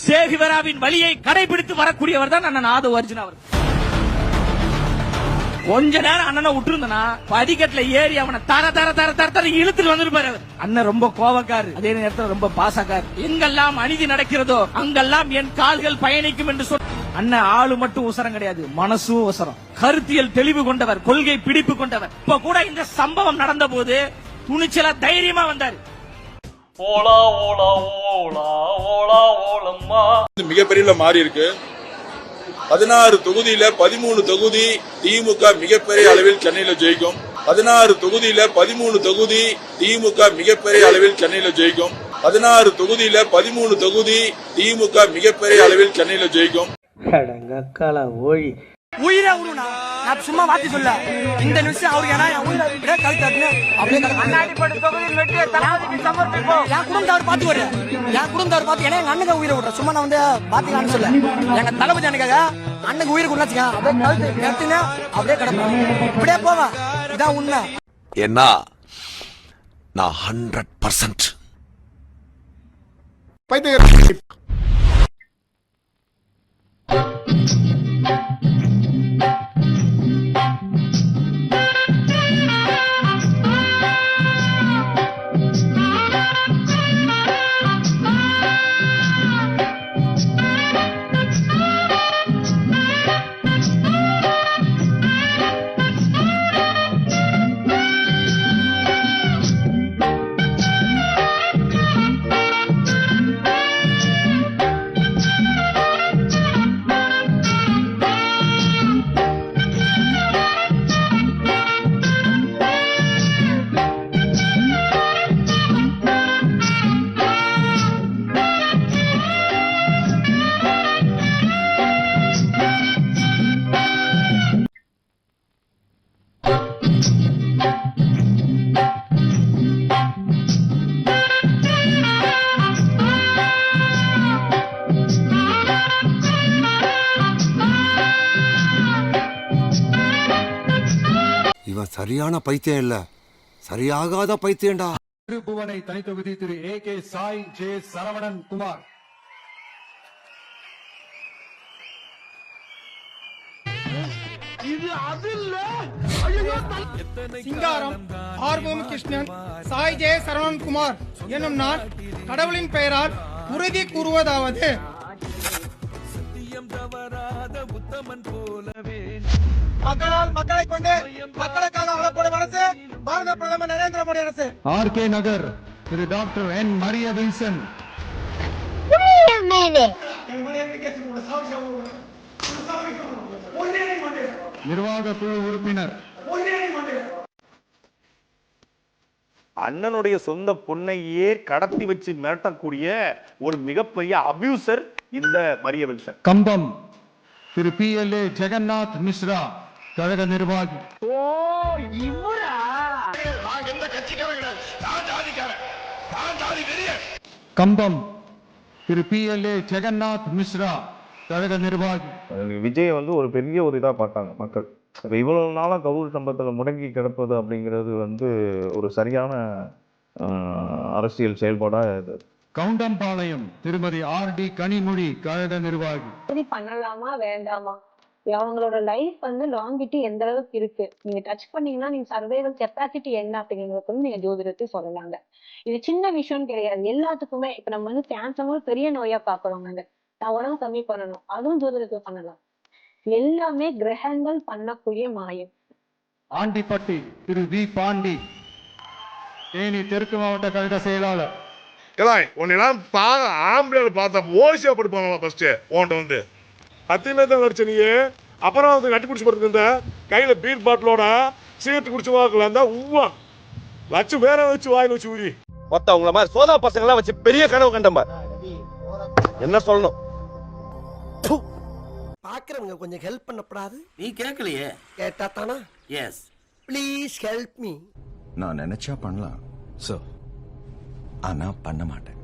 சேகிவராவின் வழியை கடைபிடித்து வரக்கூடியவர் தான் அண்ணன் ஆதவ அர்ஜுனா அவர். கொஞ்ச நேரம் அண்ணனை விட்டுருந்தனா படிக்கட்டுல ஏறி அவனை தர தர தர தர தர இழுத்துட்டு வந்துருப்பாரு. அண்ணன் ரொம்ப கோவக்காரு, அதே நேரத்தில் ரொம்ப பாசக்காரு. எங்கெல்லாம் அநீதி நடக்கிறதோ அங்கெல்லாம் என் கால்கள் பயணிக்கும் என்று சொன்ன அண்ணன் ஆளு மட்டும் உசரம் கிடையாது, மனசும் உசரம். கருத்தியல் தெளிவு கொண்டவர், கொள்கை பிடிப்பு கொண்டவர். இப்ப கூட இந்த சம்பவம் நடந்த போது துணிச்சலா தைரியமா வந்தாரு. ஓலா ஓலா ஓலா ஓலா ஓலம்மா மிகப்பெரிய மாறி இருக்கு. 16 தொகுதியில 13 தொகுதி திமுக மிகப்பெரிய அளவில் சென்னையில ஜெயிக்கும். 16 தொகுதியில 13 தொகுதி திமுக மிகப்பெரிய அளவில் சென்னையில ஜெயிக்கும். 16 தொகுதியில 13 தொகுதி திமுக மிகப்பெரிய அளவில் சென்னையில ஜெயிக்கும். உயிரை விடுனா நான் சும்மா வாத்தி சொல்ல இந்த நிமிஷம் அவருக்கு ஏன்னா என் உயிரை அப்படியே கழுத்தாருன்னு அப்படியே என் குடும்பத்தவர் பார்த்து வர்றேன். என் குடும்பத்தவர் பார்த்து ஏன்னா எங்க அண்ணனுக்கு உயிரை விடுறேன். சும்மா நான் வந்து பாத்தீங்கன்னு சொல்ல எங்க தளபதி அண்ணுக்காக அண்ணனுக்கு உயிரை கொடுத்துங்க அப்படியே கழுத்து நிறுத்தினா அப்படியே கிடப்பேன், இப்படியே போவேன். இதான் உண்மை. என்ன நான் 100% இவன் சரியான பைத்தியம் இல்ல, சரியாகாத பைத்தியம்டா. திருப்புவனை தனித்தொகுதி திரு AK சாய் ஜே சரவணன் குமார். சிங்காரம் ஆர்வம் கிருஷ்ணன் சாய் ஜே சரவணன் குமார் எனும் நான் கடவுளின் பெயரால் உறுதி கூறுவதாவது மக்களால் மக்களை கொண்டு மக்களுக்கான வளப்படும் அரசு பாரத பிரதமர் நரேந்திர மோடி அரசு. RK நகர் திரு டாக்டர் N மரிய வில்சன். நிர்வாக குழு உறுப்பினர். அண்ணனுடைய சொந்த பொண்ணையே கடத்தி வச்சு மிரட்டக்கூடிய ஒரு மிகப்பெரிய அபியூசர் இந்த மரிய வில்சன். கம்பம் திரு PLA ஜெகநாத் மிஸ்ரா கழக நிர்வாகி. கம்பம் திரு PLA ஜெகநாத் மிஸ்ரா கழக நிர்வாகி. விஜய் வந்து ஒரு பெரிய ஒரு இதா பார்த்தாங்க மக்கள். இவ்வளவு நாளா கவுல் சம்பத்தில் முடங்கி கிடப்பது அப்படிங்கிறது வந்து ஒரு சரியான அரசியல் செயல்பாடா இது. கவுண்டம்பாளையம் திருமதி RD கனிமொழி கழக நிர்வாகி. பண்ணலாமா வேண்டாமா, அவங்களோட லைஃப் வந்து லாங்கிட்டி எந்த அளவுக்கு இருக்கு, நீங்க டச் பண்ணீங்கன்னா நீங்க சர்வைவல் கெப்பாசிட்டி என்ன அப்படிங்கிறது வந்து நீங்க ஜோதிடத்தை சொல்லலாங்க. இது சின்ன விஷயம் கிடையாது, எல்லாத்துக்குமே. இப்ப நம்ம வந்து கேன்சர் பெரிய நோயா பாக்குறோங்க, நான் உடம்பு கம்மி பண்ணணும், அதுவும் ஜோதிடத்தை பண்ணலாம். எல்லாமே கிரகங்கள் பண்ணக்கூடிய மாயம். ஆண்டிப்பட்டி திரு V பாண்டி தேனி தெற்கு மாவட்ட கழக செயலாளர். உன்னெல்லாம் ஆம்பளை பார்த்தா ஓசியா படுப்பாங்களா ஃபர்ஸ்ட் உன்ட்ட வந்து அத்தியுமே தான் வரைச்ச நீ. அப்புறம் வந்து கட்டி பிடிச்சி படுத்து இருந்த கையில் பீர் பாட்டிலோட சீட்டு குடிச்சு வாக்கல இருந்தா உவா வச்சு வேற வச்சு வாயில் வச்சு ஊறி மொத்த உங்களை மாதிரி சோதா பசங்களாம் வச்சு பெரிய கனவு கண்டம்ப என்ன சொல்லணும். பாக்குறவங்க கொஞ்சம் ஹெல்ப் பண்ணப்படாது. நீ கேட்கலையே, கேட்டா தானா? Yes please help me. நான் நினைச்சா பண்ணலாம், ஆனா பண்ண மாட்டேன்.